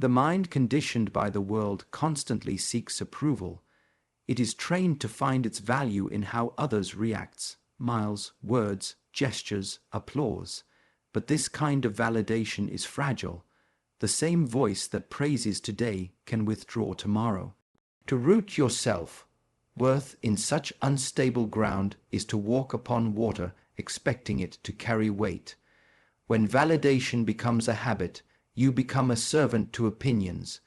The mind conditioned by the world constantly seeks approval. It is trained to find its value in how others react, smiles, words, gestures, applause. But this kind of validation is fragile. The same voice that praises today can withdraw tomorrow. To root your self-worth in such unstable ground is to walk upon water expecting it to carry weight. When validation becomes a habit, you become a servant to opinions.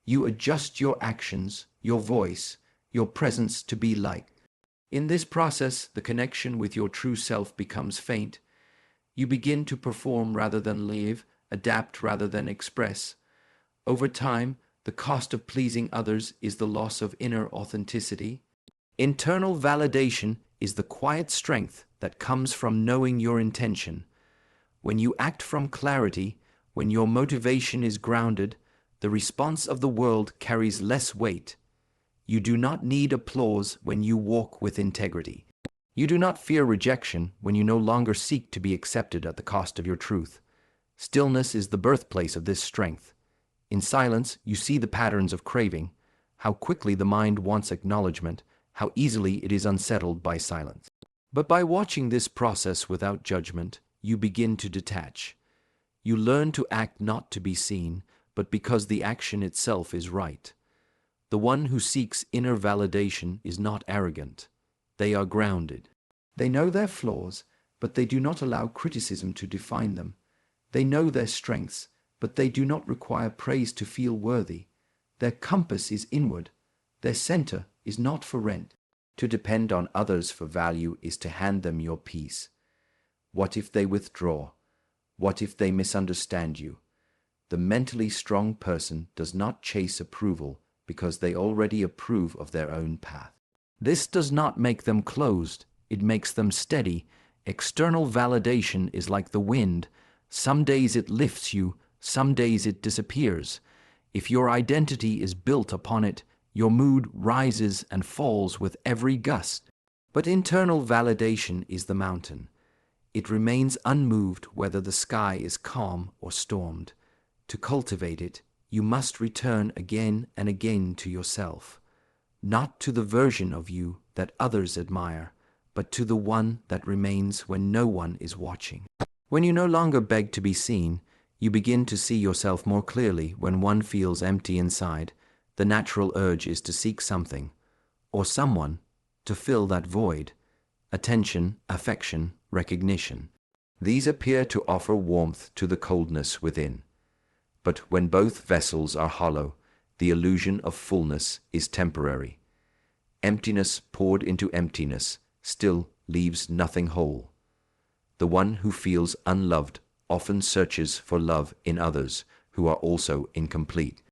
You adjust your actions, your voice, your presence to be liked. In this process, the connection with your true self becomes faint. You begin to perform rather than live, adapt rather than express. Over time, the cost of pleasing others is the loss of inner authenticity. Internal validation is the quiet strength that comes from knowing your intention. When you act from clarity, when your motivation is grounded, the response of the world carries less weight. You do not need applause when you walk with integrity. You do not fear rejection when you no longer seek to be accepted at the cost of your truth. Stillness is the birthplace of this strength. In silence, you see the patterns of craving, how quickly the mind wants acknowledgement, how easily it is unsettled by silence. But by watching this process without judgment, you begin to detach. You learn to act not to be seen, but because the action itself is right. The one who seeks inner validation is not arrogant. They are grounded. They know their flaws, but they do not allow criticism to define them. They know their strengths, but they do not require praise to feel worthy. Their compass is inward. Their center is not for rent. To depend on others for value is to hand them your peace. What if they withdraw? What if they misunderstand you? The mentally strong person does not chase approval because they already approve of their own path. This does not make them closed. It makes them steady. External validation is like the wind. Some days it lifts you, some days it disappears. If your identity is built upon it, your mood rises and falls with every gust. But internal validation is the mountain. It remains unmoved whether the sky is calm or stormed. To cultivate it, you must return again and again to yourself, not to the version of you that others admire, but to the one that remains when no one is watching. When you no longer beg to be seen, you begin to see yourself more clearly. When one feels empty inside, the natural urge is to seek something, or someone, to fill that void. Attention, affection, recognition. These appear to offer warmth to the coldness within. But when both vessels are hollow, the illusion of fullness is temporary. Emptiness poured into emptiness still leaves nothing whole. The one who feels unloved often searches for love in others who are also incomplete.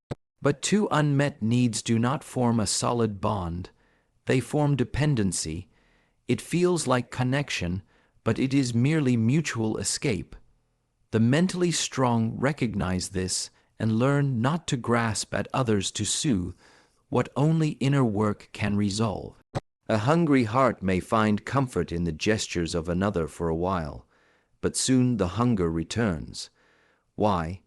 But two unmet needs do not form a solid bond. They form dependency. It feels like connection, but it is merely mutual escape. The mentally strong recognize this and learn not to grasp at others to soothe what only inner work can resolve. A hungry heart may find comfort in the gestures of another for a while, but soon the hunger returns. Why?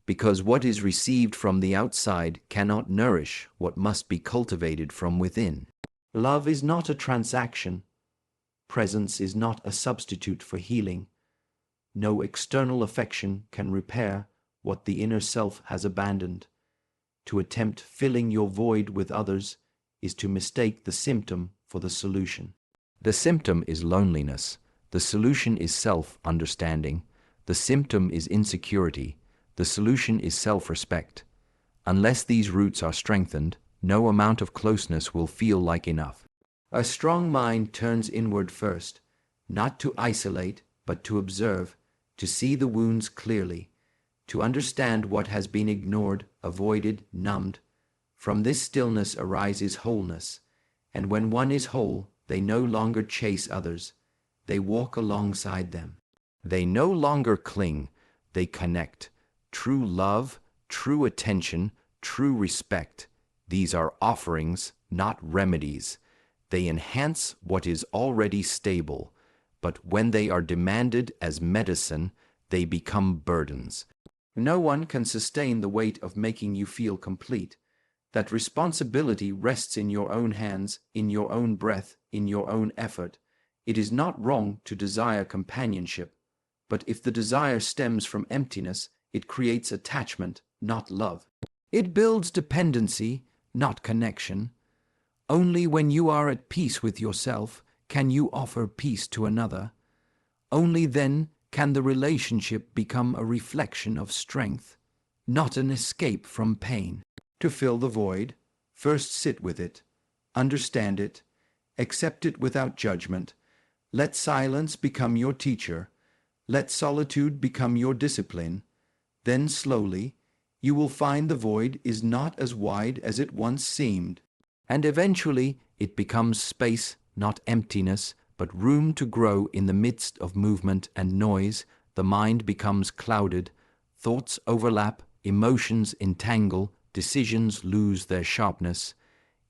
Because what is received from the outside cannot nourish what must be cultivated from within. Love is not a transaction. Presence is not a substitute for healing. No external affection can repair what the inner self has abandoned. To attempt filling your void with others is to mistake the symptom for the solution. The symptom is loneliness. The solution is self-understanding. The symptom is insecurity. The solution is self-respect. Unless these roots are strengthened, no amount of closeness will feel like enough. A strong mind turns inward first, not to isolate, but to observe, to see the wounds clearly, to understand what has been ignored, avoided, numbed. From this stillness arises wholeness, and when one is whole, they no longer chase others, they walk alongside them. They no longer cling, they connect. True love, true attention, true respect, these are offerings, not remedies. They enhance what is already stable, but when they are demanded as medicine, they become burdens. No one can sustain the weight of making you feel complete. That responsibility rests in your own hands, in your own breath, in your own effort. It is not wrong to desire companionship, but if the desire stems from emptiness, it creates attachment, not love. It builds dependency, not connection. Only when you are at peace with yourself can you offer peace to another. Only then can the relationship become a reflection of strength, not an escape from pain. To fill the void, first sit with it, understand it, accept it without judgment. Let silence become your teacher. Let solitude become your discipline. Then slowly, you will find the void is not as wide as it once seemed. And eventually, it becomes space, not emptiness, but room to grow in the midst of movement and noise. The mind becomes clouded, thoughts overlap, emotions entangle, decisions lose their sharpness.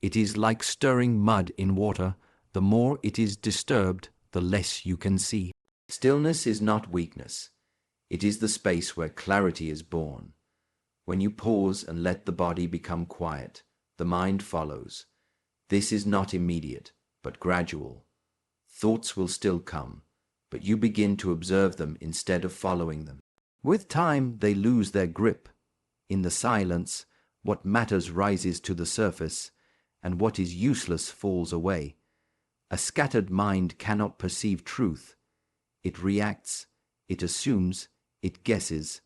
It is like stirring mud in water. The more it is disturbed, the less you can see. Stillness is not weakness. It is the space where clarity is born. When you pause and let the body become quiet, the mind follows. This is not immediate, but gradual. Thoughts will still come, but you begin to observe them instead of following them. With time, they lose their grip. In the silence, what matters rises to the surface, and what is useless falls away. A scattered mind cannot perceive truth. It reacts, it assumes, it guesses.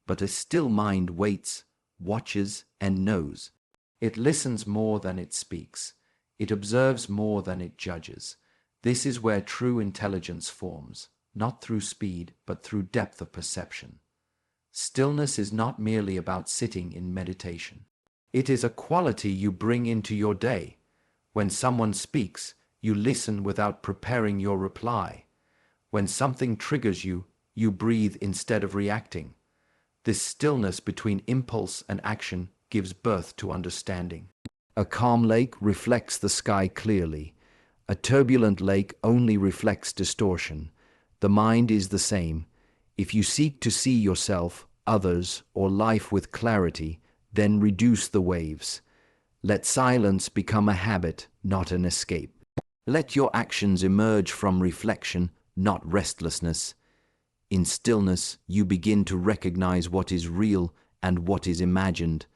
But a still mind waits, watches, and knows. It listens more than it speaks. It observes more than it judges. This is where true intelligence forms, not through speed, but through depth of perception. Stillness is not merely about sitting in meditation. It is a quality you bring into your day. When someone speaks, you listen without preparing your reply. When something triggers you, you breathe instead of reacting. This stillness between impulse and action gives birth to understanding. A calm lake reflects the sky clearly. A turbulent lake only reflects distortion. The mind is the same. If you seek to see yourself, others, or life with clarity, then reduce the waves. Let silence become a habit, not an escape. Let your actions emerge from reflection, not restlessness. In stillness, you begin to recognize what is real and what is imagined.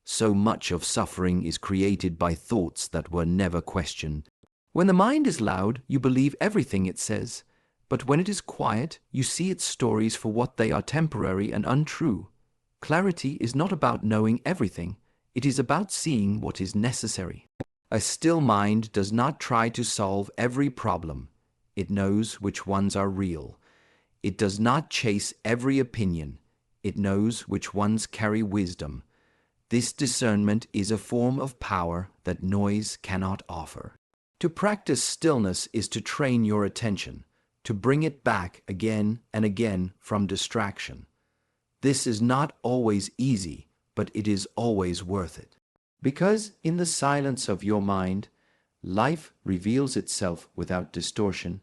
So much of suffering is created by thoughts that were never questioned. When the mind is loud, you believe everything it says. But when it is quiet, you see its stories for what they are, temporary and untrue. Clarity is not about knowing everything. It is about seeing what is necessary. A still mind does not try to solve every problem. It knows which ones are real. It does not chase every opinion. It knows which ones carry wisdom. This discernment is a form of power that noise cannot offer. To practice stillness is to train your attention, to bring it back again and again from distraction. This is not always easy, but it is always worth it. Because in the silence of your mind, life reveals itself without distortion,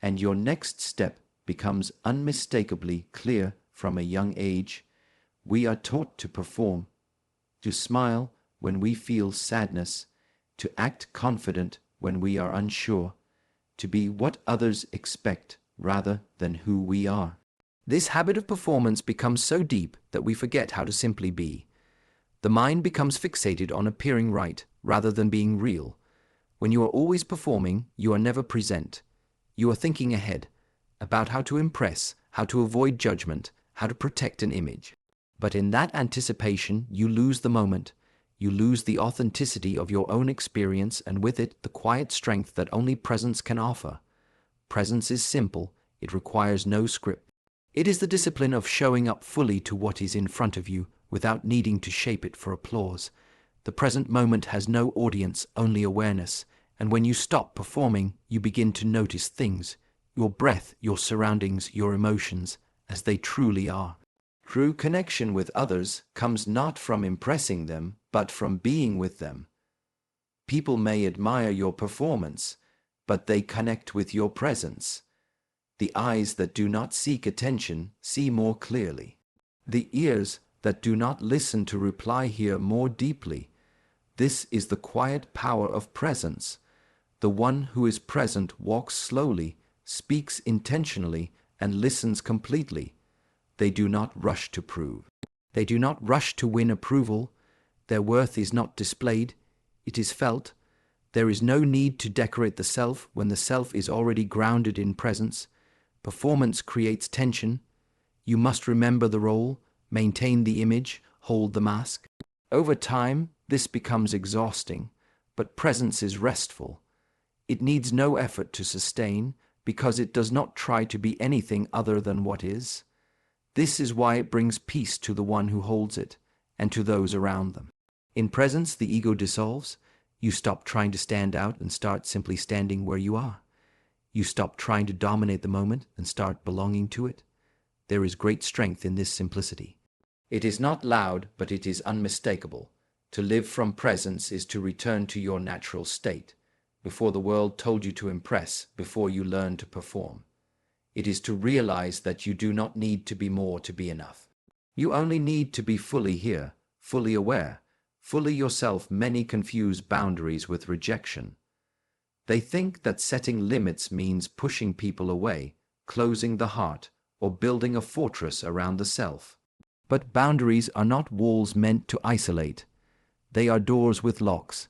and your next step becomes unmistakably clear from a young age. We are taught to perform, to smile when we feel sadness, to act confident when we are unsure, to be what others expect rather than who we are. This habit of performance becomes so deep that we forget how to simply be. The mind becomes fixated on appearing right rather than being real. When you are always performing, you are never present. You are thinking ahead, about how to impress, how to avoid judgment, how to protect an image. But in that anticipation, you lose the moment. You lose the authenticity of your own experience, and with it, the quiet strength that only presence can offer. Presence is simple. It requires no script. It is the discipline of showing up fully to what is in front of you without needing to shape it for applause. The present moment has no audience, only awareness. And when you stop performing, you begin to notice things, your breath, your surroundings, your emotions, as they truly are. True connection with others comes not from impressing them, but from being with them. People may admire your performance, but they connect with your presence. The eyes that do not seek attention see more clearly. The ears that do not listen to reply hear more deeply. This is the quiet power of presence. The one who is present walks slowly, speaks intentionally, and listens completely. They do not rush to prove. They do not rush to win approval. Their worth is not displayed, it is felt. There is no need to decorate the self when the self is already grounded in presence. Performance creates tension. You must remember the role, maintain the image, hold the mask. Over time, this becomes exhausting, but presence is restful. It needs no effort to sustain because it does not try to be anything other than what is. This is why it brings peace to the one who holds it and to those around them. In presence, the ego dissolves. You stop trying to stand out and start simply standing where you are. You stop trying to dominate the moment and start belonging to it. There is great strength in this simplicity. It is not loud, but it is unmistakable. To live from presence is to return to your natural state, before the world told you to impress, before you learn to perform. It is to realize that you do not need to be more to be enough. You only need to be fully here, fully aware, fully yourself. Many confuse boundaries with rejection. They think that setting limits means pushing people away, closing the heart, or building a fortress around the self. But boundaries are not walls meant to isolate. They are doors with locks.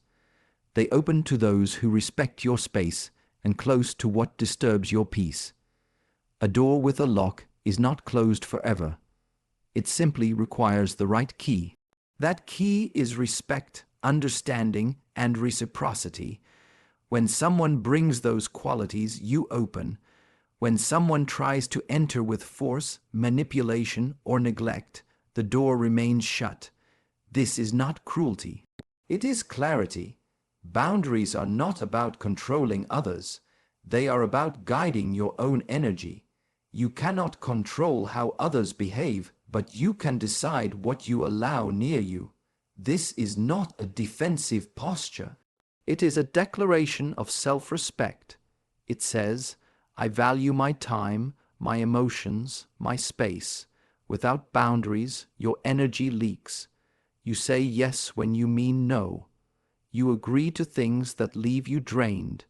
They open to those who respect your space and close to what disturbs your peace. A door with a lock is not closed forever. It simply requires the right key. That key is respect, understanding, and reciprocity. When someone brings those qualities, you open. When someone tries to enter with force, manipulation, or neglect, the door remains shut. This is not cruelty. It is clarity. Boundaries are not about controlling others. They are about guiding your own energy. You cannot control how others behave, but you can decide what you allow near you. This is not a defensive posture. It is a declaration of self-respect. It says, I value my time, my emotions, my space. Without boundaries, your energy leaks. You say yes when you mean no. You agree to things that leave you drained.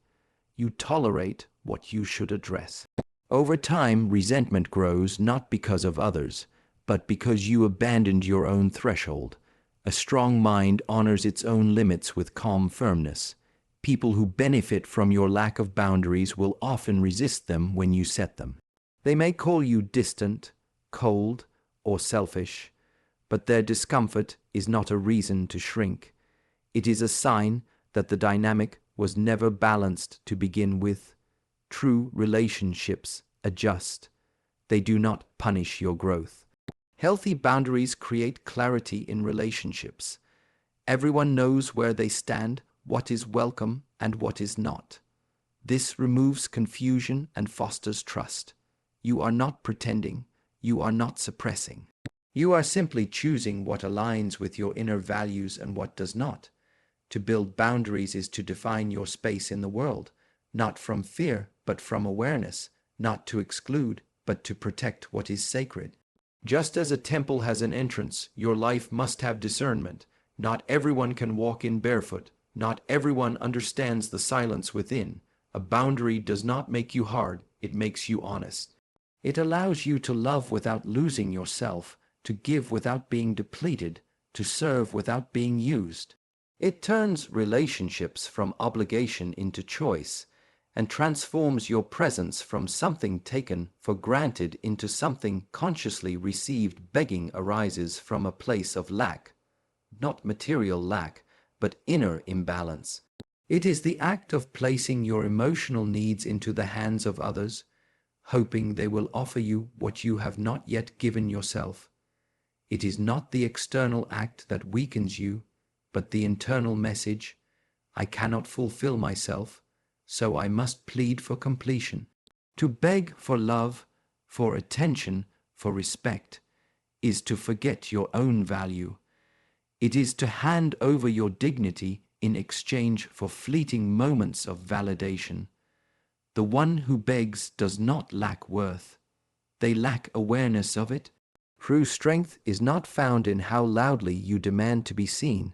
You tolerate what you should address. Over time, resentment grows not because of others, but because you abandoned your own threshold. A strong mind honors its own limits with calm firmness. People who benefit from your lack of boundaries will often resist them when you set them. They may call you distant, cold, or selfish, but their discomfort is not a reason to shrink. It is a sign that the dynamic was never balanced to begin with. True relationships adjust. They do not punish your growth. Healthy boundaries create clarity in relationships. Everyone knows where they stand, what is welcome and what is not. This removes confusion and fosters trust. You are not pretending. You are not suppressing. You are simply choosing what aligns with your inner values and what does not. To build boundaries is to define your space in the world, not from fear, but from awareness, not to exclude, but to protect what is sacred. Just as a temple has an entrance, your life must have discernment. Not everyone can walk in barefoot. Not everyone understands the silence within. A boundary does not make you hard, it makes you honest. It allows you to love without losing yourself, to give without being depleted, to serve without being used. It turns relationships from obligation into choice, and transforms your presence from something taken for granted into something consciously received. Begging arises from a place of lack, not material lack, but inner imbalance. It is the act of placing your emotional needs into the hands of others, hoping they will offer you what you have not yet given yourself. It is not the external act that weakens you, but the internal message, I cannot fulfill myself, so I must plead for completion. To beg for love, for attention, for respect, is to forget your own value. It is to hand over your dignity in exchange for fleeting moments of validation. The one who begs does not lack worth. They lack awareness of it. True strength is not found in how loudly you demand to be seen,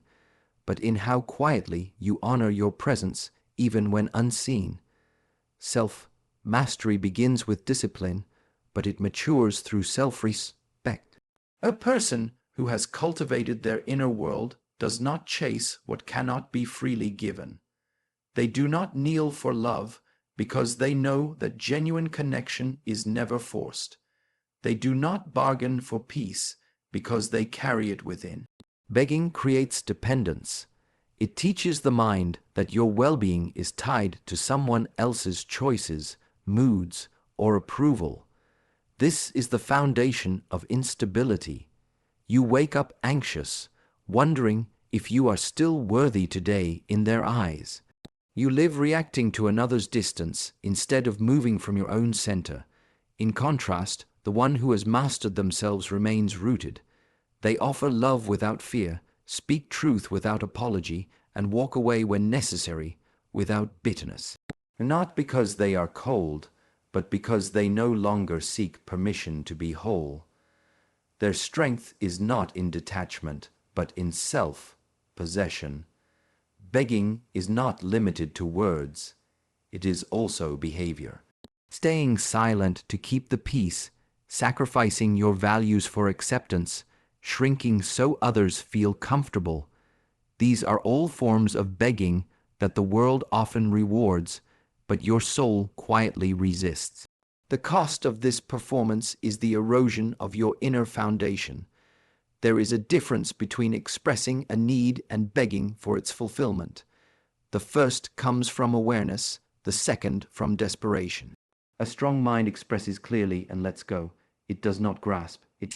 but in how quietly you honor your presence even when unseen. Self-mastery begins with discipline, but it matures through self-respect. A person who has cultivated their inner world does not chase what cannot be freely given. They do not kneel for love because they know that genuine connection is never forced. They do not bargain for peace because they carry it within. Begging creates dependence. It teaches the mind that your well-being is tied to someone else's choices, moods, or approval. This is the foundation of instability. You wake up anxious, wondering if you are still worthy today in their eyes. You live reacting to another's distance instead of moving from your own center. In contrast, the one who has mastered themselves remains rooted. They offer love without fear, speak truth without apology, and walk away when necessary, without bitterness. Not because they are cold, but because they no longer seek permission to be whole. Their strength is not in detachment, but in self-possession. Begging is not limited to words. It is also behavior. Staying silent to keep the peace, sacrificing your values for acceptance, shrinking so others feel comfortable. These are all forms of begging that the world often rewards, but your soul quietly resists. The cost of this performance is the erosion of your inner foundation. There is a difference between expressing a need and begging for its fulfillment. The first comes from awareness, the second from desperation. A strong mind expresses clearly and lets go. It does not grasp. It